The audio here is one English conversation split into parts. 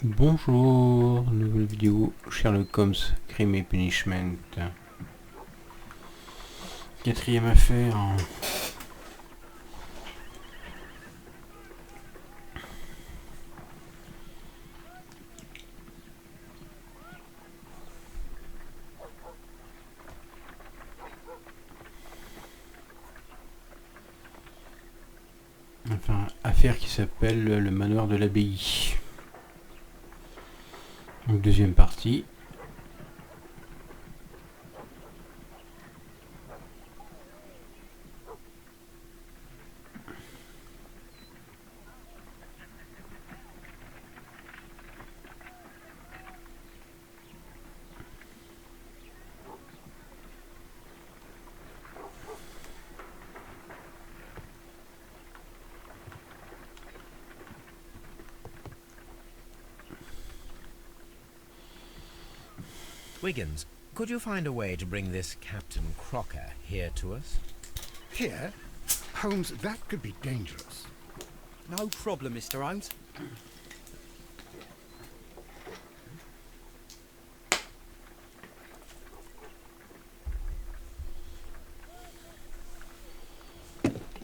Bonjour, nouvelle vidéo Sherlock Holmes, Crime et Punishment. Quatrième affaire. Enfin, affaire qui s'appelle le Manoir de l'abbaye. Donc, deuxième partie. Wiggins, could you find a way to bring this Captain Crocker here to us? Here? Holmes, that could be dangerous. No problem, Mr. Holmes.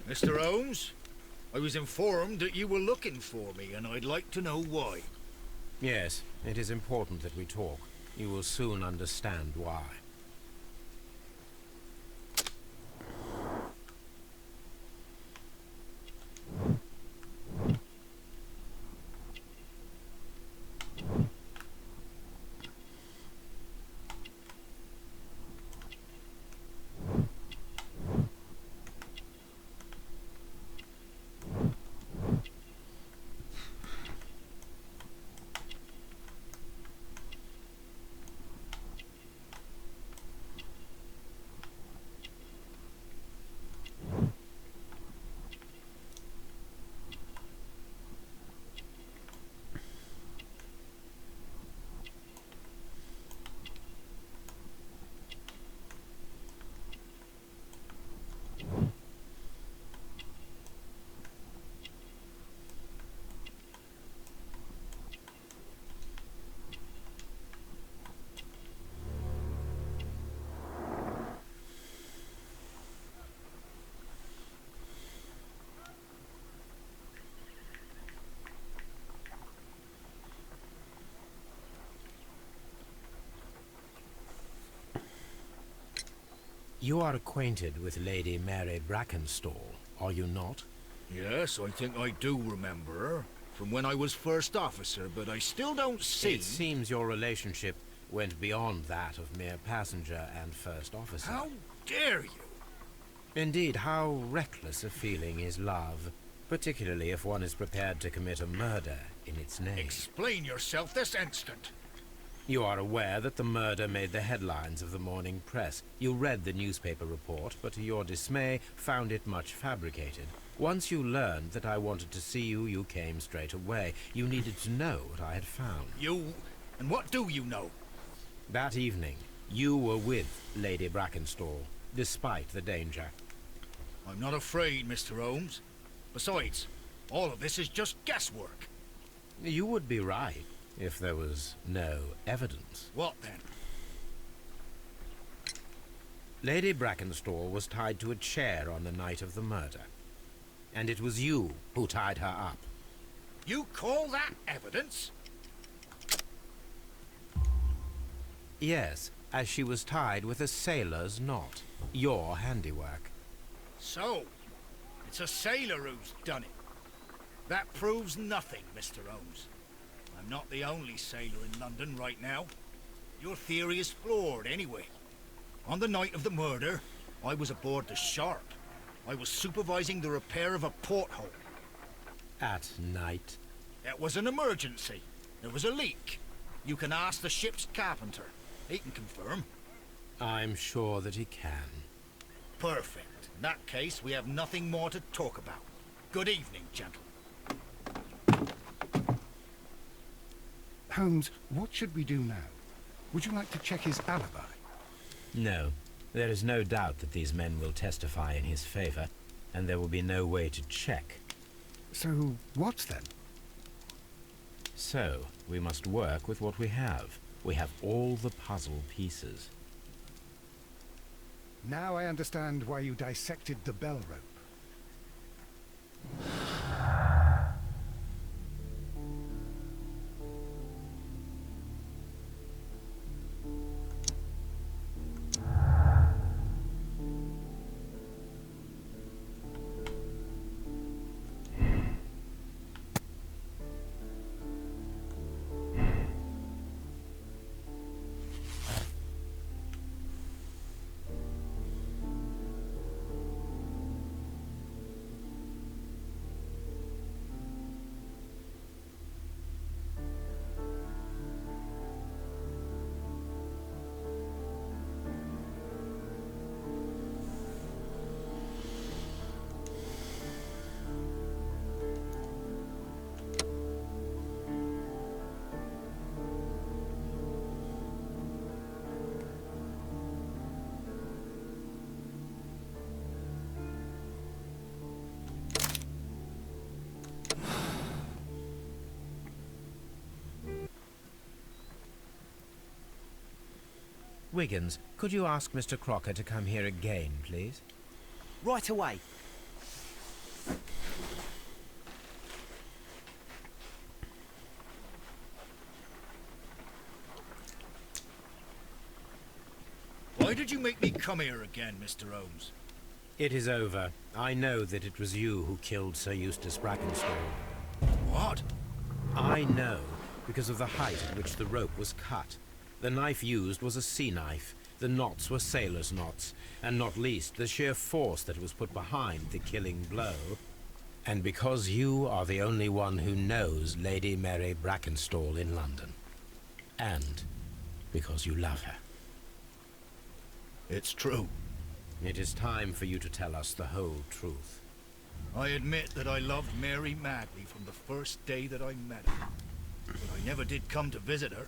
Mr. Holmes, I was informed that you were looking for me, and I'd like to know why. Yes, it is important that we talk. You will soon understand why. You are acquainted with Lady Mary Brackenstall, are you not? Yes, I think I do remember her, from when I was first officer, but I still don't see... It seems your relationship went beyond that of mere passenger and first officer. How dare you? Indeed, how reckless a feeling is love, particularly if one is prepared to commit a murder in its name. Explain yourself this instant. You are aware that the murder made the headlines of the morning press. You read the newspaper report, but to your dismay, found it much fabricated. Once you learned that I wanted to see you, you came straight away. You needed to know what I had found. You... and what do you know? That evening, you were with Lady Brackenstall, despite the danger. I'm not afraid, Mr. Holmes. Besides, all of this is just guesswork. You would be right, if there was no evidence. What then? Lady Brackenstall was tied to a chair on the night of the murder. And it was you who tied her up. You call that evidence? Yes, as she was tied with a sailor's knot. Your handiwork. So, it's a sailor who's done it. That proves nothing, Mr. Holmes. I'm not the only sailor in London right now. Your theory is flawed anyway. On the night of the murder, I was aboard the Sharp. I was supervising the repair of a porthole. At night? It was an emergency. There was a leak. You can ask the ship's carpenter. He can confirm. I'm sure that he can. Perfect. In that case, we have nothing more to talk about. Good evening, gentlemen. Holmes, what should we do now? Would you like to check his alibi? No. There is no doubt that these men will testify in his favor, and there will be no way to check. So, what then? So so. We must work with what we have. We have all the puzzle pieces. Now I understand why you dissected the bell rope. Wiggins, could you ask Mr. Crocker to come here again, please? Right away. Why did you make me come here again, Mr. Holmes? It is over. I know that it was you who killed Sir Eustace Brackenstall. What? I know, because of the height at which the rope was cut. The knife used was a sea knife. The knots were sailor's knots, and not least the sheer force that was put behind the killing blow. And because you are the only one who knows Lady Mary Brackenstall in London. And because you love her. It's true. It is time for you to tell us the whole truth. I admit that I loved Mary madly from the first day that I met her. But I never did come to visit her,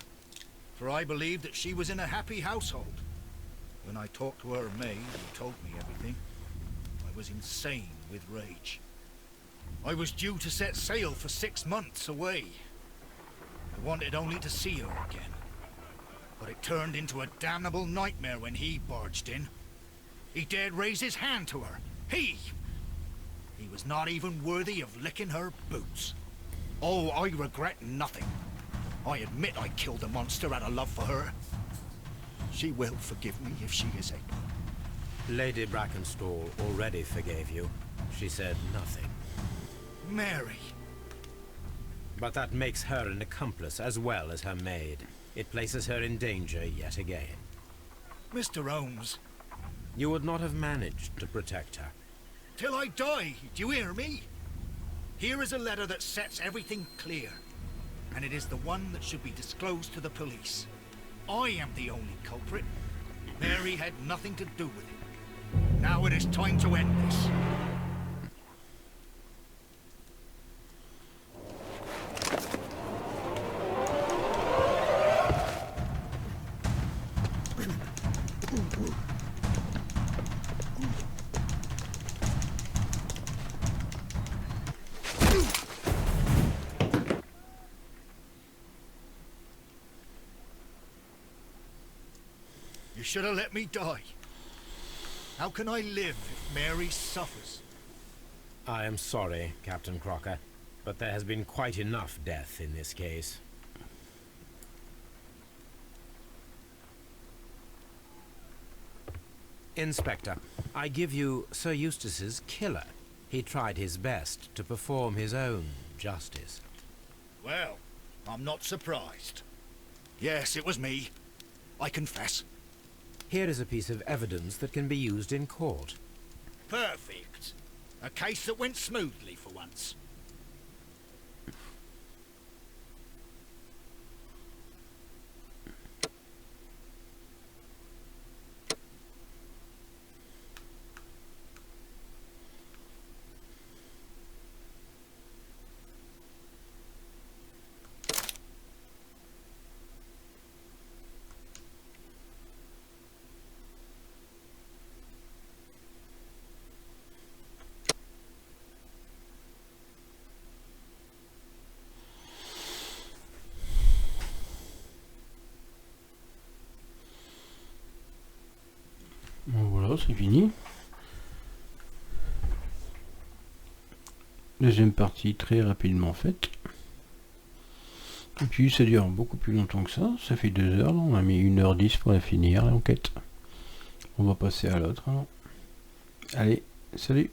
for I believed that she was in a happy household. When I talked to her maid, who told me everything, I was insane with rage. I was due to set sail for 6 months away. I wanted only to see her again. But it turned into a damnable nightmare when he barged in. He dared raise his hand to her. He was not even worthy of licking her boots. Oh, I regret nothing. I admit I killed the monster out of love for her. She will forgive me if she is able. Lady Brackenstall already forgave you. She said nothing. Mary. But that makes her an accomplice as well as her maid. It places her in danger yet again. Mr. Holmes. You would not have managed to protect her. Till I die, do you hear me? Here is a letter that sets everything clear. And it is the one that should be disclosed to the police. I am the only culprit. Mary had nothing to do with it. Now it is time to end this. You should have let me die. How can I live if Mary suffers? I am sorry, Captain Crocker, but there has been quite enough death in this case. Inspector, I give you Sir Eustace's killer. He tried his best to perform his own justice. Well, I'm not surprised. Yes, it was me. I confess. Here is a piece of evidence that can be used in court. Perfect. A case that went smoothly for once. c'est fini. Deuxième partie très rapidement faite. Et puis ça dure beaucoup plus longtemps que ça. Ça fait 2 heures. Là. On a mis 1h10 pour la finir l'enquête. On va passer à l'autre. Allez, salut!